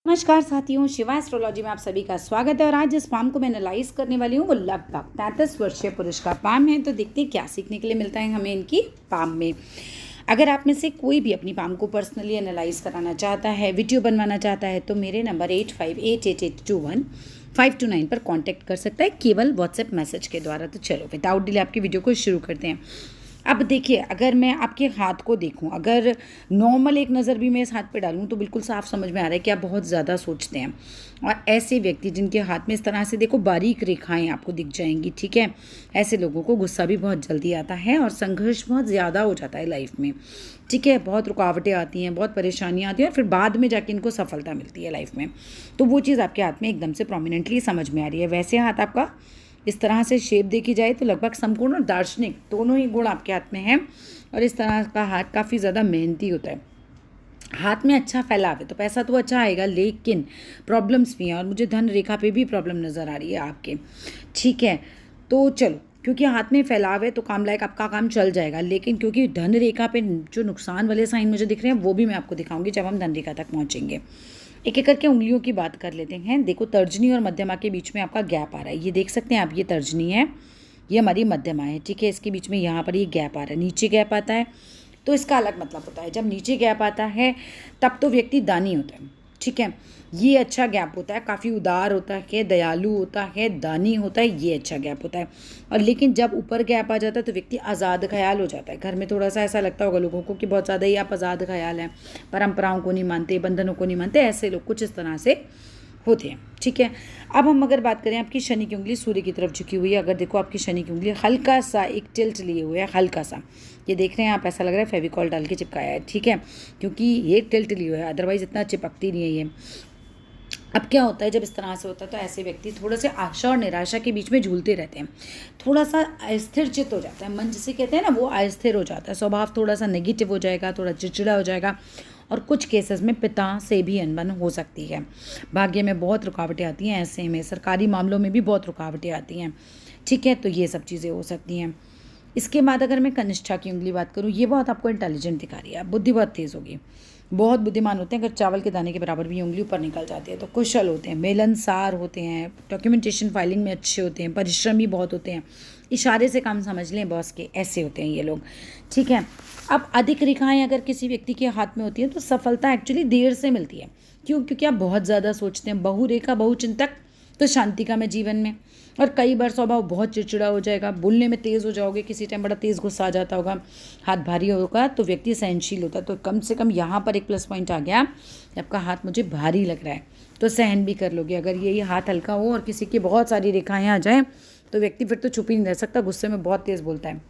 नमस्कार साथियों, शिवा एस्ट्रोलॉजी में आप सभी का स्वागत है। और आज जिस पाम को मैं एनालाइज करने वाली हूँ वो लगभग 33 वर्षीय पुरुष का पाम है। तो देखते हैं क्या सीखने के लिए मिलता है हमें इनकी पाम में। अगर आप में से कोई भी अपनी पाम को पर्सनली एनालाइज कराना चाहता है, वीडियो बनवाना चाहता है, तो मेरे नंबर 858821 529 पर कांटेक्ट कर सकता है, केवल व्हाट्सएप मैसेज के द्वारा। तो चलो विदाउट डिले आपकी वीडियो को शुरू करते हैं। अब देखिए, अगर मैं आपके हाथ को देखूं, अगर नॉर्मल एक नज़र भी मैं इस हाथ पे डालूं तो बिल्कुल साफ समझ में आ रहा है कि आप बहुत ज़्यादा सोचते हैं। और ऐसे व्यक्ति जिनके हाथ में इस तरह से देखो बारीक रेखाएं आपको दिख जाएंगी, ठीक है, ऐसे लोगों को गुस्सा भी बहुत जल्दी आता है और संघर्ष बहुत ज़्यादा हो जाता है लाइफ में, ठीक है। बहुत रुकावटें आती हैं, बहुत परेशानियाँ आती हैं और फिर बाद में जाके इनको सफलता मिलती है लाइफ में। तो वो चीज़ आपके हाथ में एकदम से प्रोमिनेंटली समझ में आ रही है। वैसे हाथ आपका इस तरह से शेप देखी जाए तो लगभग संपूर्ण और दार्शनिक दोनों ही गुण आपके हाथ में हैं। और इस तरह का हाथ काफ़ी ज़्यादा मेहनती होता है। हाथ में अच्छा फैलाव है तो पैसा तो अच्छा आएगा, लेकिन प्रॉब्लम्स भी हैं और मुझे धन रेखा पे भी प्रॉब्लम नज़र आ रही है आपके, ठीक है। तो चलो, क्योंकि हाथ में फैलाव है तो काम लायक आपका काम चल जाएगा, लेकिन क्योंकि धन रेखा पे जो नुकसान वाले साइन मुझे दिख रहे हैं वो भी मैं आपको दिखाऊंगी जब हम धन रेखा तक पहुंचेंगे। एक एक करके उंगलियों की बात कर लेते हैं। देखो, तर्जनी और मध्यमा के बीच में आपका गैप आ रहा है, ये देख सकते हैं आप। ये तर्जनी है, ये हमारी मध्यमा है, ठीक है। इसके बीच में यहाँ पर ये गैप आ रहा है, नीचे गैप आता है तो इसका अलग मतलब होता है। जब नीचे गैप आता है तब तो व्यक्ति दानी होता है, ठीक है। ये अच्छा गैप होता है, काफ़ी उदार होता है, दयालु होता है, दानी होता है, ये अच्छा गैप होता है। और लेकिन जब ऊपर गैप आ जाता है तो व्यक्ति आज़ाद ख्याल हो जाता है। घर में थोड़ा सा ऐसा लगता होगा लोगों को कि बहुत ज़्यादा ही आप आज़ाद ख्याल हैं, परंपराओं को नहीं मानते, बंधनों को नहीं मानते, ऐसे लोग कुछ इस तरह से होते हैं, ठीक है। अब हम अगर बात करें, आपकी शनि की उंगली सूर्य की तरफ झुकी हुई है। अगर देखो, आपकी शनि की उंगली हल्का सा एक टिल्ट लिए हुए है, हल्का सा, ये देख रहे हैं आप, ऐसा लग रहा है फेविकॉल डाल के चिपकाया है, ठीक है, क्योंकि ये टिल्ट लिए हुआ है, अदरवाइज इतना चिपकती नहीं है ये। अब क्या होता है, जब इस तरह से होता है तो ऐसे व्यक्ति थोड़ा से आशा और निराशा के बीच में झूलते रहते हैं। थोड़ा सा अस्थिर चित्त हो जाता है, मन जिसे कहते हैं ना, वो अस्थिर हो जाता है। स्वभाव थोड़ा सा नेगेटिव हो जाएगा, थोड़ा चिड़चिड़ा हो जाएगा और कुछ केसेस में पिता से भी अनबन हो सकती है। भाग्य में बहुत रुकावटें आती हैं, ऐसे में सरकारी मामलों में भी बहुत रुकावटें आती हैं, ठीक है। तो ये सब चीज़ें हो सकती हैं। इसके बाद अगर मैं कनिष्ठा की उंगली बात करूँ, ये बहुत आपको इंटेलिजेंट दिखा रही है, बुद्धि बहुत तेज़ होगी, बहुत बुद्धिमान होते हैं। अगर चावल के दाने के बराबर भी उंगली ऊपर निकल जाती है तो कुशल होते हैं, मिलनसार होते हैं, डॉक्यूमेंटेशन फाइलिंग में अच्छे होते हैं, परिश्रमी बहुत होते हैं, इशारे से काम समझ लें बॉस के, ऐसे होते हैं ये लोग, ठीक है। अब अधिक रेखाएं अगर किसी व्यक्ति के हाथ में होती हैं तो सफलता एक्चुअली देर से मिलती है। क्यों? क्योंकि आप बहुत ज़्यादा सोचते हैं, बहुरेखा बहुचिंतक, तो शांति का मैं जीवन में। और कई बार स्वभाव बहुत चिड़चिड़ा हो जाएगा, बोलने में तेज़ हो जाओगे, किसी टाइम बड़ा तेज़ गुस्सा आ जाता होगा, हाथ भारी होगा तो व्यक्ति सहनशील होता है। तो कम से कम यहाँ पर एक प्लस पॉइंट आ गया, आपका हाथ मुझे भारी लग रहा है तो सहन भी कर लोगे। अगर ये हाथ हल्का हो और किसी की बहुत सारी रेखाएँ आ जाएँ तो व्यक्ति फिर तो चुप ही नहीं रह सकता, गुस्से में बहुत तेज़ बोलता है।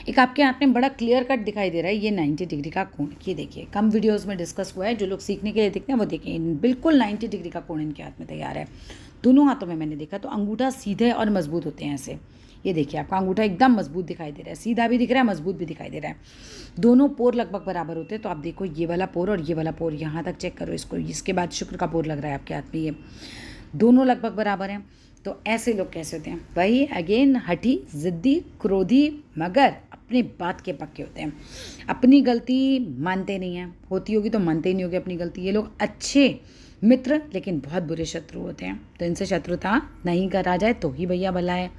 एक आपके हाथ में बड़ा क्लियर कट दिखाई दे रहा है, ये 90 डिग्री का कोण। ये देखिए, कम वीडियोस में डिस्कस हुआ है, जो लोग सीखने के लिए देखते हैं वो देखिए, बिल्कुल 90 डिग्री का कोण इनके हाथ में तैयार है। दोनों हाथों में मैंने देखा तो अंगूठा सीधे और मजबूत होते हैं ऐसे। ये देखिए, आपका अंगूठा एकदम मजबूत दिखाई दे रहा है, सीधा भी दिख रहा है, मजबूत भी दिखाई दे रहा है। दोनों पोर लगभग बराबर होते हैं। तो आप देखो, ये वाला पोर और ये वाला पोर, यहाँ तक चेक करो इसको, इसके बाद शुक्र का पोर लग रहा है आपके हाथ में, ये दोनों लगभग बराबर हैं। तो ऐसे लोग कैसे होते हैं? वही अगेन, हठी, ज़िद्दी, क्रोधी, मगर अपनी बात के पक्के होते हैं। अपनी गलती मानते नहीं हैं, होती होगी तो मानते ही नहीं होगी अपनी गलती। ये लोग अच्छे मित्र लेकिन बहुत बुरे शत्रु होते हैं, तो इनसे शत्रुता नहीं करा जाए तो ही भैया भला है।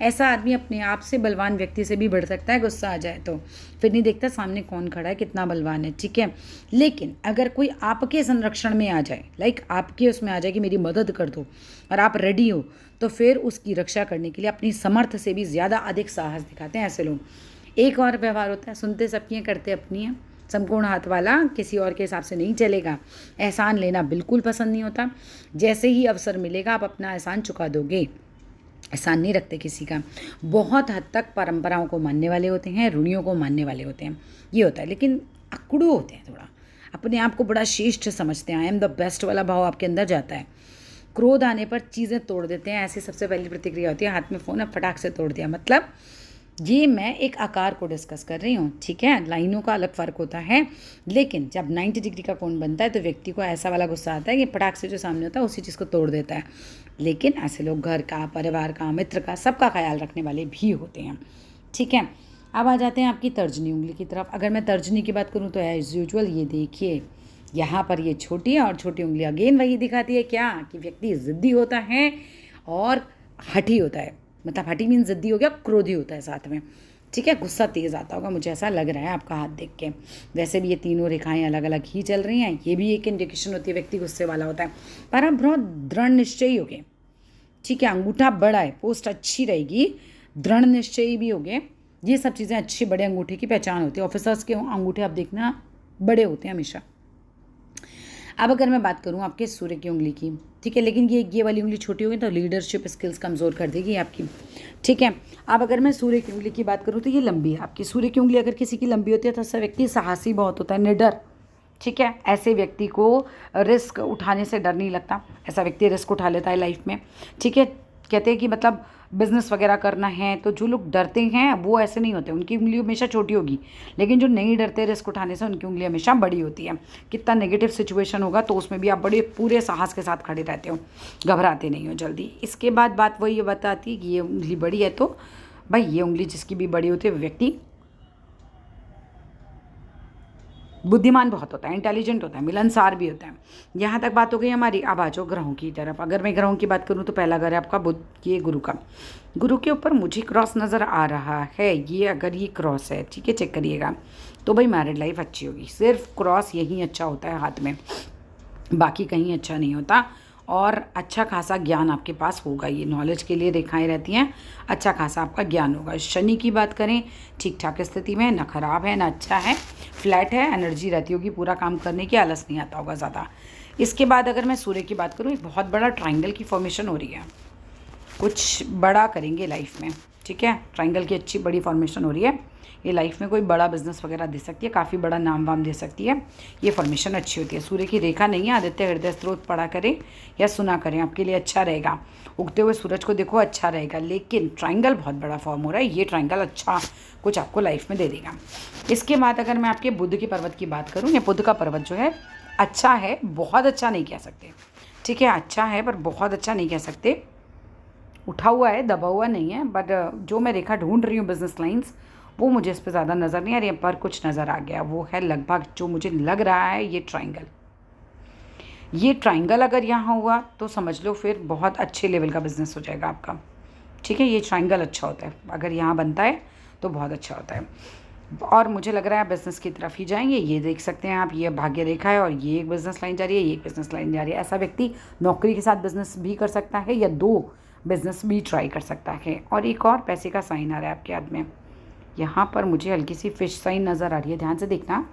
ऐसा आदमी अपने आप से बलवान व्यक्ति से भी बढ़ सकता है, गुस्सा आ जाए तो फिर नहीं देखता सामने कौन खड़ा है, कितना बलवान है, ठीक है। लेकिन अगर कोई आपके संरक्षण में आ जाए, लाइक आपके उसमें आ जाए कि मेरी मदद कर दो और आप रेडी हो, तो फिर उसकी रक्षा करने के लिए अपनी समर्थ से भी ज़्यादा अधिक साहस दिखाते हैं ऐसे लोग। एक और व्यवहार होता है, सुनते सबकी हैं, करते अपनी हैं। संपूर्ण हाथ वाला किसी और के हिसाब से नहीं चलेगा। एहसान लेना बिल्कुल पसंद नहीं होता। जैसे ही अवसर मिलेगा आप अपना एहसान चुका दोगे, एहसान नहीं रखते किसी का। बहुत हद तक परंपराओं को मानने वाले होते हैं, रूढ़ियों को मानने वाले होते हैं, ये होता है। लेकिन अकड़ू होते हैं थोड़ा, अपने आप को बड़ा श्रेष्ठ समझते हैं, आई एम द बेस्ट वाला भाव आपके अंदर जाता है। क्रोध आने पर चीज़ें तोड़ देते हैं, ऐसी सबसे पहली प्रतिक्रिया होती है। हाथ में फ़ोन है, फटाक से तोड़ दिया, मतलब ये मैं एक आकार को डिस्कस कर रही हूँ, ठीक है। लाइनों का अलग फ़र्क होता है, लेकिन जब 90 डिग्री का कोण बनता है तो व्यक्ति को ऐसा वाला गुस्सा आता है कि फटाक से जो सामने होता है उसी चीज़ को तोड़ देता है। लेकिन ऐसे लोग घर का, परिवार का, मित्र का, सबका ख्याल रखने वाले भी होते हैं, ठीक है। अब आ जाते हैं आपकी तर्जनी उंगली की तरफ। अगर मैं तर्जनी की बात करूँ तो एज यूजुअल ये देखिए, यहाँ पर ये छोटी है और छोटी उंगली अगेन वही दिखाती है क्या, कि व्यक्ति ज़िद्दी होता है और हठी होता है। मतलब हठी मीन ज़िद्दी हो गया, क्रोधी होता है साथ में, ठीक है, गुस्सा तेज़ आता होगा, मुझे ऐसा लग रहा है आपका हाथ देख के। वैसे भी ये तीनों रेखाएं अलग अलग ही चल रही हैं, ये भी एक इंडिकेशन होती है व्यक्ति गुस्से वाला होता है। पर आप बहुत दृढ़ निश्चयी हो गए, ठीक है, अंगूठा बड़ा है, पोस्ट अच्छी रहेगी, दृढ़ निश्चयी भी हो गए। ये सब चीज़ें अच्छी बड़े अंगूठे की पहचान होती है। ऑफिसर्स के अंगूठे आप देखना बड़े होते हैं हमेशा। अब अगर मैं बात करूँ आपके सूर्य की उंगली की, ठीक है, लेकिन ये वाली उंगली छोटी होगी तो लीडरशिप स्किल्स कमज़ोर कर देगी आपकी, ठीक है। अब अगर मैं सूर्य की उंगली की बात करूँ तो ये लंबी है आपकी। सूर्य की उंगली अगर किसी की लंबी होती है तो ऐसा व्यक्ति साहसी बहुत होता है, निडर, ठीक है। ऐसे व्यक्ति को रिस्क उठाने से डर नहीं लगता, ऐसा व्यक्ति रिस्क उठा लेता है लाइफ में, ठीक है। कहते हैं कि मतलब बिजनेस वगैरह करना है तो जो लोग डरते हैं वो ऐसे नहीं होते, उनकी उंगली हमेशा छोटी होगी, लेकिन जो नहीं डरते रिस्क उठाने से उनकी उंगली हमेशा बड़ी होती है। कितना नेगेटिव सिचुएशन होगा तो उसमें भी आप बड़े पूरे साहस के साथ खड़े रहते हो, घबराते नहीं हो जल्दी। इसके बाद बात वही ये बताती है कि ये उंगली बड़ी है तो भाई ये उंगली जिसकी भी बड़ी होती है व्यक्ति बुद्धिमान बहुत होता है, इंटेलिजेंट होता है, मिलनसार भी होता है। यहाँ तक बात हो गई हमारी। अब आ जाओ ग्रहों की तरफ। अगर मैं ग्रहों की बात करूँ तो पहला घर है आपका बुध, ये गुरु का। गुरु के ऊपर मुझे क्रॉस नज़र आ रहा है, ये अगर ये क्रॉस है, ठीक है, चेक करिएगा, तो भाई मैरिड लाइफ अच्छी होगी। सिर्फ क्रॉस यही अच्छा होता है हाथ में, बाकी कहीं अच्छा नहीं होता। और अच्छा खासा ज्ञान आपके पास होगा, ये नॉलेज के लिए रेखाएं रहती हैं, अच्छा खासा आपका ज्ञान होगा। शनि की बात करें, ठीक ठाक स्थिति में, ना खराब है ना अच्छा है, फ्लैट है, एनर्जी रहती होगी पूरा काम करने की, आलस नहीं आता होगा ज़्यादा। इसके बाद अगर मैं सूर्य की बात करूँ, एक बहुत बड़ा ट्राइंगल की फॉर्मेशन हो रही है, कुछ बड़ा करेंगे लाइफ में, ठीक है। ट्राइंगल की अच्छी बड़ी फॉर्मेशन हो रही है, ये लाइफ में कोई बड़ा बिजनेस वगैरह दे सकती है, काफ़ी बड़ा नाम वाम दे सकती है, ये फॉर्मेशन अच्छी होती है। सूर्य की रेखा नहीं है, आदित्य हृदय स्त्रोत पढ़ा करें या सुना करें, आपके लिए अच्छा रहेगा। उगते हुए सूरज को देखो, अच्छा रहेगा, लेकिन ट्राइंगल बहुत बड़ा फॉर्म हो रहा है, ये ट्राइंगल अच्छा कुछ आपको लाइफ में दे देगा। इसके बाद अगर मैं आपके बुध की पर्वत की बात करूँ, या बुध का पर्वत जो है अच्छा है, बहुत अच्छा नहीं कह सकते, ठीक है, अच्छा है पर बहुत अच्छा नहीं कह सकते, उठा हुआ है, दबा हुआ नहीं है। बट जो मैं रेखा ढूंढ रही हूँ बिजनेस लाइंस, वो मुझे इस पर ज़्यादा नज़र नहीं आ रही है, पर कुछ नज़र आ गया, वो है लगभग जो मुझे लग रहा है ये ट्राइंगल। ये ट्राइंगल अगर यहाँ हुआ तो समझ लो फिर बहुत अच्छे लेवल का बिजनेस हो जाएगा आपका, ठीक है। ये ट्राइंगल अच्छा होता है, अगर यहाँ बनता है तो बहुत अच्छा होता है, और मुझे लग रहा है बिज़नेस की तरफ ही जाएंगे। ये देख सकते हैं आप, ये भाग्य रेखा है और ये एक बिज़नेस लाइन जा रही है, ये एक बिज़नेस लाइन जा रही है। ऐसा व्यक्ति नौकरी के साथ बिज़नेस भी कर सकता है या दो बिज़नेस भी ट्राई कर सकता है। और एक और पैसे का साइन आ रहा है आपके हाथ में, यहाँ पर मुझे हल्की सी फिश साइन नज़र आ रही है, ध्यान से देखना,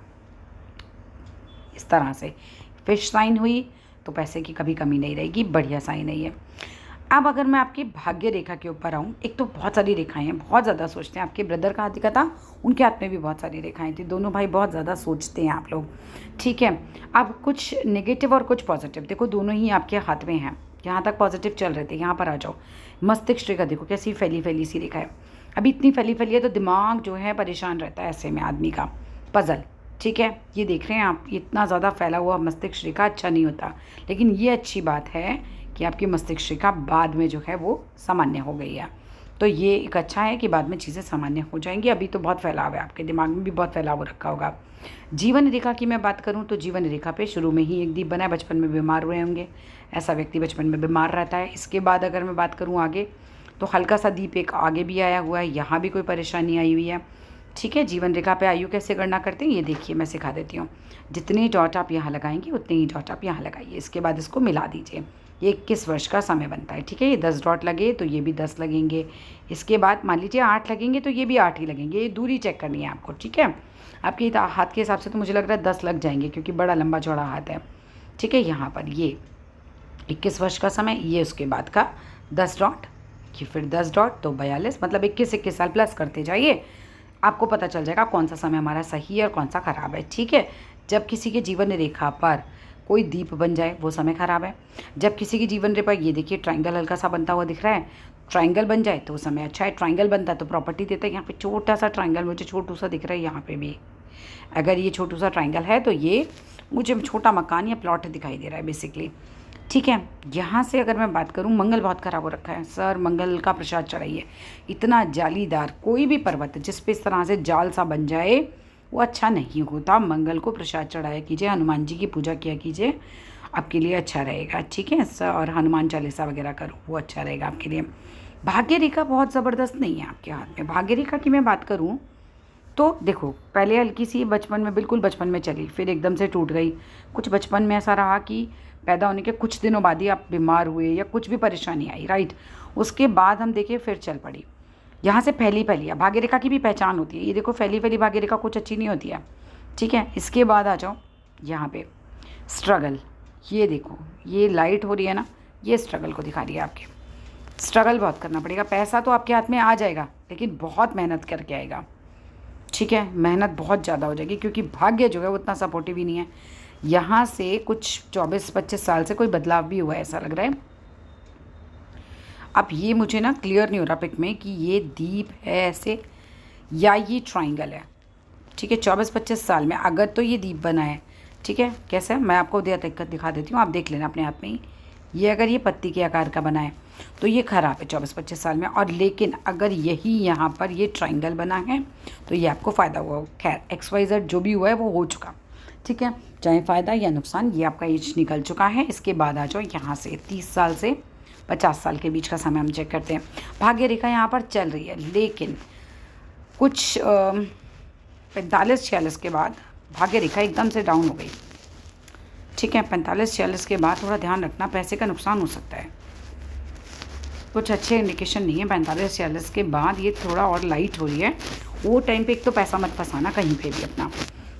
इस तरह से फिश साइन हुई तो पैसे की कभी कमी नहीं रहेगी, बढ़िया साइन है ये। अब अगर मैं आपकी भाग्य रेखा के ऊपर आऊँ, एक तो बहुत सारी रेखाएं हैं, बहुत ज़्यादा सोचते हैं। आपके ब्रदर का हाथ दिखा था, उनके हाथ में भी बहुत सारी रेखाएं थी, दोनों भाई बहुत ज़्यादा सोचते हैं आप लोग, ठीक है। अब कुछ नेगेटिव और कुछ पॉजिटिव, देखो दोनों ही आपके हाथ में हैं। यहाँ तक पॉजिटिव चल रहे थे, यहाँ पर आ जाओ, मस्तिष्क रेखा देखो कैसी फैली फैली सी रेखा है, अभी इतनी फैली फैली है तो दिमाग जो है परेशान रहता है ऐसे में आदमी का, पजल, ठीक है। ये देख रहे हैं आप, इतना ज़्यादा फैला हुआ मस्तिष्क रेखा अच्छा नहीं होता, लेकिन ये अच्छी बात है कि आपकी मस्तिष्क रेखा बाद में जो है वो सामान्य हो गई है, तो ये एक अच्छा है कि बाद में चीज़ें सामान्य हो जाएंगी। अभी तो बहुत फैलाव है, आपके दिमाग में भी बहुत फैलाव रखा होगा। जीवन रेखा की मैं बात करूं तो जीवन रेखा पे शुरू में ही एक दीप बना है, बचपन में बीमार हुए होंगे, ऐसा व्यक्ति बचपन में बीमार रहता है। इसके बाद अगर मैं बात करूं आगे, तो हल्का सा दीप एक आगे भी आया हुआ है, यहाँ भी कोई परेशानी आई हुई है, ठीक है। जीवन रेखा पे आयु कैसे गणना करते हैं ये देखिए, मैं सिखा देती हूँ। जितने डॉट आप यहाँ लगाएंगे उतने ही डॉट आप यहाँ लगाइए, इसके बाद इसको मिला दीजिए, ये 21 वर्ष का समय बनता है, ठीक है। ये 10 डॉट लगे तो ये भी 10 लगेंगे, इसके बाद मान लीजिए 8 लगेंगे तो ये भी 8 ही लगेंगे। ये दूरी चेक करनी है आपको, ठीक है। आपके हाथ के हिसाब से तो मुझे लग रहा है 10 लग जाएंगे, क्योंकि बड़ा लंबा चौड़ा हाथ है, ठीक है। यहाँ पर ये 21 वर्ष का समय, ये उसके बाद का 10 डॉट, ये फिर 10 डॉट, तो 42, मतलब 21 साल प्लस करते जाइए, आपको पता चल जाएगा कौन सा समय हमारा सही है और कौन सा खराब है, ठीक है। जब किसी के जीवन रेखा पर कोई दीप बन जाए वो समय खराब है, जब किसी की जीवन रेखा, ये देखिए ट्राइंगल हल्का सा बनता हुआ दिख रहा है, ट्राइंगल बन जाए तो वो समय अच्छा है। ट्राइंगल बनता है तो प्रॉपर्टी देता है। यहाँ पे छोटा सा ट्राइंगल मुझे छोटू सा दिख रहा है, यहाँ पे भी अगर ये छोटू सा ट्राइंगल है तो ये मुझे छोटा मकान या प्लॉट दिखाई दे रहा है बेसिकली, ठीक है। यहाँ से अगर मैं बात करूँ, मंगल बहुत ख़राब हो रखा है सर, मंगल का प्रसाद चढ़ाइए। इतना जालीदार कोई भी पर्वत जिस पे इस तरह से जाल सा बन जाए वो अच्छा नहीं होता। मंगल को प्रसाद चढ़ाया कीजिए, हनुमान जी की पूजा किया कीजिए, आपके लिए अच्छा रहेगा, ठीक है। और हनुमान चालीसा वगैरह करो, वो अच्छा रहेगा आपके लिए। भाग्य रेखा बहुत ज़बरदस्त नहीं है आपके हाथ में। भाग्य रेखा की मैं बात करूँ तो देखो, पहले हल्की सी बचपन में, बिल्कुल बचपन में चली, फिर एकदम से टूट गई। कुछ बचपन में ऐसा रहा कि पैदा होने के कुछ दिनों बाद ही आप बीमार हुए या कुछ भी परेशानी आई, राइट। उसके बाद हम देखिए फिर चल पड़ी। यहाँ से फैली फैली है भाग्य रेखा की भी पहचान होती है। ये देखो फैली फैली भाग्य रेखा कुछ अच्छी नहीं होती है, ठीक है। इसके बाद आ जाओ यहाँ पे स्ट्रगल। ये देखो ये लाइट हो रही है ना, ये स्ट्रगल को दिखा रही है आपके। स्ट्रगल बहुत करना पड़ेगा। पैसा तो आपके हाथ में आ जाएगा, लेकिन बहुत मेहनत करके आएगा, ठीक है। मेहनत बहुत ज़्यादा हो जाएगी, क्योंकि भाग्य जो है वो इतना सपोर्टिव ही नहीं है। यहाँ से कुछ 24-25 साल से कोई बदलाव भी हुआ है ऐसा लग रहा है। अब ये मुझे ना क्लियर नहीं हो रहा पिक में कि ये दीप है ऐसे या ये ट्राइंगल है, ठीक है। 24-25 साल में अगर तो ये दीप बना है, ठीक है। कैसा है मैं आपको दिखा देती हूँ, आप देख लेना अपने हाथ में ही। ये अगर ये पत्ती के आकार का बना है तो ये ख़राब है 24-25 साल में। और लेकिन अगर यही यहाँ पर ये ट्राइंगल बना है तो ये आपको फ़ायदा हुआ। खैर XYZ जो भी हुआ है वो हो चुका, ठीक है। चाहे फ़ायदा या नुकसान, ये आपका एज निकल चुका है। इसके बाद आ जाओ यहाँ से 30 साल से 50 साल के बीच का समय हम चेक करते हैं। भाग्य रेखा यहाँ पर चल रही है, लेकिन कुछ 45-46 के बाद भाग्य रेखा एकदम से डाउन हो गई, ठीक है। 45-46 के बाद थोड़ा ध्यान रखना, पैसे का नुकसान हो सकता है। कुछ अच्छे इंडिकेशन नहीं है। 45-46 के बाद ये थोड़ा और लाइट हो रही है। वो टाइम पे एक तो पैसा मत फंसाना कहीं पे भी अपना,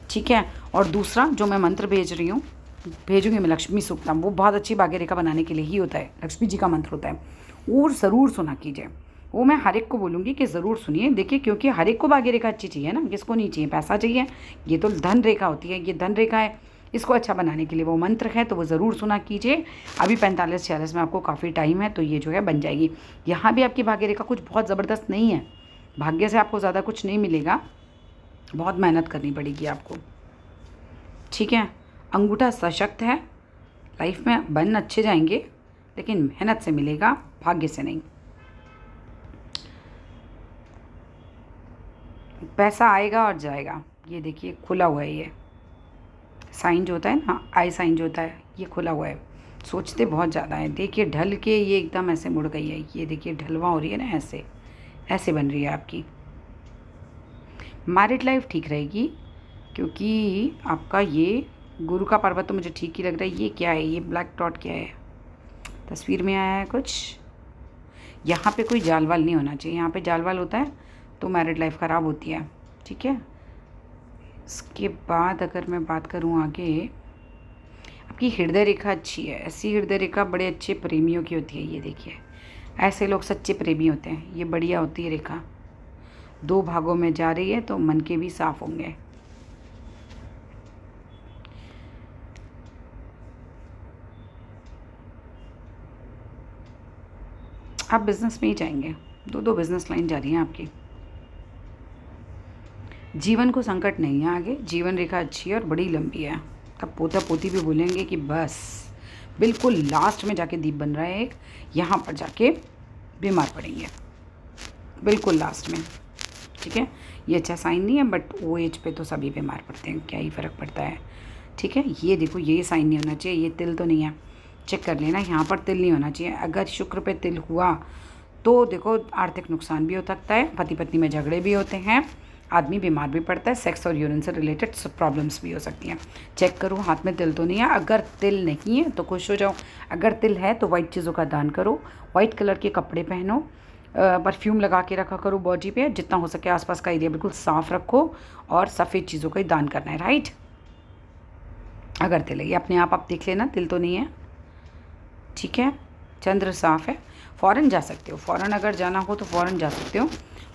ठीक है। और दूसरा जो मैं मंत्र भेज रही हूँ, भेजूँगी मैं लक्ष्मी सूक्तम, वो बहुत अच्छी भाग्य रेखा बनाने के लिए ही होता है, लक्ष्मी जी का मंत्र होता है। और ज़रूर सुना कीजिए, वो मैं हर एक को बोलूँगी कि ज़रूर सुनिए। देखिए क्योंकि हर एक को भाग्य रेखा अच्छी चाहिए ना, किसको नहीं चाहिए। पैसा चाहिए, ये तो धन रेखा होती है, ये धन रेखा है, इसको अच्छा बनाने के लिए वो मंत्र है, तो वो ज़रूर सुना कीजिए। अभी 45-46 में आपको काफ़ी टाइम है, तो ये जो है बन जाएगी। यहाँ भी आपकी भाग्य रेखा कुछ बहुत ज़बरदस्त नहीं है, भाग्य से आपको ज़्यादा कुछ नहीं मिलेगा, बहुत मेहनत करनी पड़ेगी आपको, ठीक है। अंगूठा सशक्त है, लाइफ में बन अच्छे जाएंगे, लेकिन मेहनत से मिलेगा, भाग्य से नहीं। पैसा आएगा और जाएगा। ये देखिए खुला हुआ है, ये साइन जो होता है ना, आई साइन जो होता है, ये खुला हुआ है। सोचते बहुत ज़्यादा है। देखिए ढल के ये एकदम ऐसे मुड़ गई है, ये देखिए ढलवा हो रही है ना, ऐसे ऐसे बन रही है आपकी। मैरिड लाइफ ठीक रहेगी, क्योंकि आपका ये गुरु का पर्वत तो मुझे ठीक ही लग रहा है। ये क्या है, ये ब्लैक डॉट क्या है, तस्वीर में आया है कुछ। यहाँ पे कोई जाल वाल नहीं होना चाहिए, यहाँ पे जाल वाल होता है तो मैरिड लाइफ ख़राब होती है, ठीक है। इसके बाद अगर मैं बात करूँ आगे, आपकी हृदय रेखा अच्छी है। ऐसी हृदय रेखा बड़े अच्छे प्रेमियों की होती है। ये देखिए ऐसे लोग सच्चे प्रेमी होते हैं, ये बढ़िया होती है रेखा। 2 भागों में जा रही है तो मन के भी साफ होंगे। आप बिजनेस में ही जाएंगे, 2 बिजनेस लाइन जा रही हैं आपकी। जीवन को संकट नहीं है आगे, जीवन रेखा अच्छी है और बड़ी लंबी है। तब पोता पोती भी बोलेंगे कि बस बिल्कुल लास्ट में जाके दीप बन रहा है एक, यहाँ पर जाके बीमार पड़ेंगे बिल्कुल लास्ट में, ठीक है। ये अच्छा साइन नहीं है, बट वो एज पे तो सभी बीमार पड़ते हैं, क्या ही फ़र्क पड़ता है, ठीक है। ये देखो ये साइन नहीं होना चाहिए, ये तिल तो नहीं है, चेक कर लेना, यहाँ पर तिल नहीं होना चाहिए। अगर शुक्र पे तिल हुआ तो देखो आर्थिक नुकसान भी हो सकता है, पति पत्नी में झगड़े भी होते हैं, आदमी बीमार भी पड़ता है, सेक्स और यूरिन से रिलेटेड प्रॉब्लम्स भी हो सकती हैं। चेक करो हाथ में तिल तो नहीं है। अगर तिल नहीं है तो खुश हो जाओ, अगर तिल है तो वाइट चीज़ों का दान करो, वाइट कलर के कपड़े पहनो, परफ्यूम लगा के रखा करो बॉडी पे, जितना हो सके आसपास का एरिया बिल्कुल साफ़ रखो, और सफ़ेद चीज़ों का ही दान करना है, राइट। अगर तिल है, ये अपने आप देख लेना तिल तो नहीं है, ठीक है। चंद्र साफ़ है, फ़ौरन जा सकते हो, फ़ौरन अगर जाना हो तो फ़ौरन जा सकते हो।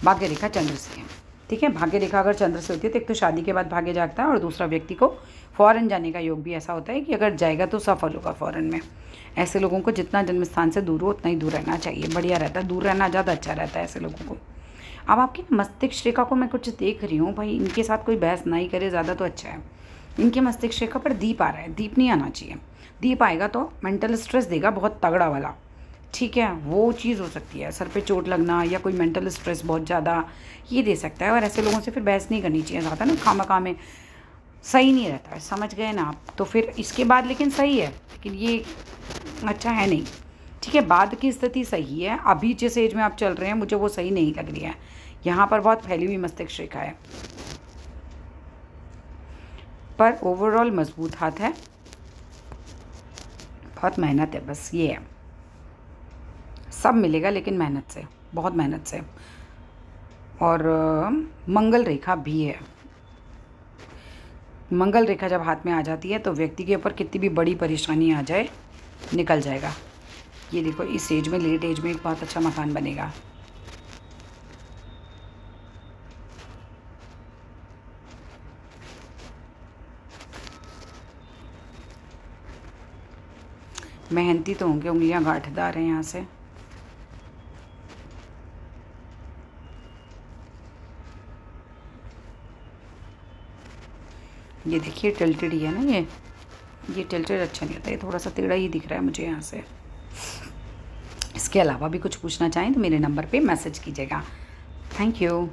भाग्य रेखा चंद्र से है, ठीक है। भाग्य रेखा अगर चंद्र से होती है तो एक तो शादी के बाद भाग्य जागता है, और दूसरा व्यक्ति को फ़ौरन जाने का योग भी ऐसा होता है कि अगर जाएगा तो सफल होगा फ़ौरन में। ऐसे लोगों को जितना जन्म स्थान से दूर हो उतना ही दूर रहना चाहिए, बढ़िया रहता है, दूर रहना ज़्यादा अच्छा रहता है ऐसे लोगों को। अब आपकी मस्तिष्क रेखा को मैं कुछ देख रही हूँ, भाई इनके साथ कोई बहस नहीं करे ज़्यादा तो अच्छा है। इनके मस्तिष्क रेखा पर दीप आ रहा है, दीप नहीं आना चाहिए। दीप आएगा तो मेंटल स्ट्रेस देगा बहुत तगड़ा वाला, ठीक है, वो चीज़ हो सकती है। सर पे चोट लगना या कोई मेंटल स्ट्रेस बहुत ज़्यादा ये दे सकता है, और ऐसे लोगों से फिर बहस नहीं करनी चाहिए ज़्यादा ना, खामखा में सही नहीं रहता है, समझ गए ना आप। तो फिर इसके बाद लेकिन सही है, लेकिन ये अच्छा है नहीं। ठीक है, बाद की स्थिति सही है, अभी जिस एज में आप चल रहे हैं मुझे वो सही नहीं लग रही है। यहाँ पर बहुत फैली हुई मस्तिष्क रेखा है, पर ओवरऑल मजबूत हाथ है, बहुत मेहनत है, बस ये है। सब मिलेगा लेकिन मेहनत से, बहुत मेहनत से। और मंगल रेखा भी है। मंगल रेखा जब हाथ में आ जाती है तो व्यक्ति के ऊपर कितनी भी बड़ी परेशानी आ जाए निकल जाएगा। ये देखो, इस एज में, लेट एज में एक बहुत अच्छा मकान बनेगा। मेहनती तो होंगे, उंगलियां गांठदार हैं यहाँ से। ये देखिए टिल्टेड ही है ना, ये टिल्टेड अच्छा नहीं होता, ये थोड़ा सा टेढ़ा ही दिख रहा है मुझे यहाँ से। इसके अलावा भी कुछ पूछना चाहें तो मेरे नंबर पे मैसेज कीजिएगा। Thank you.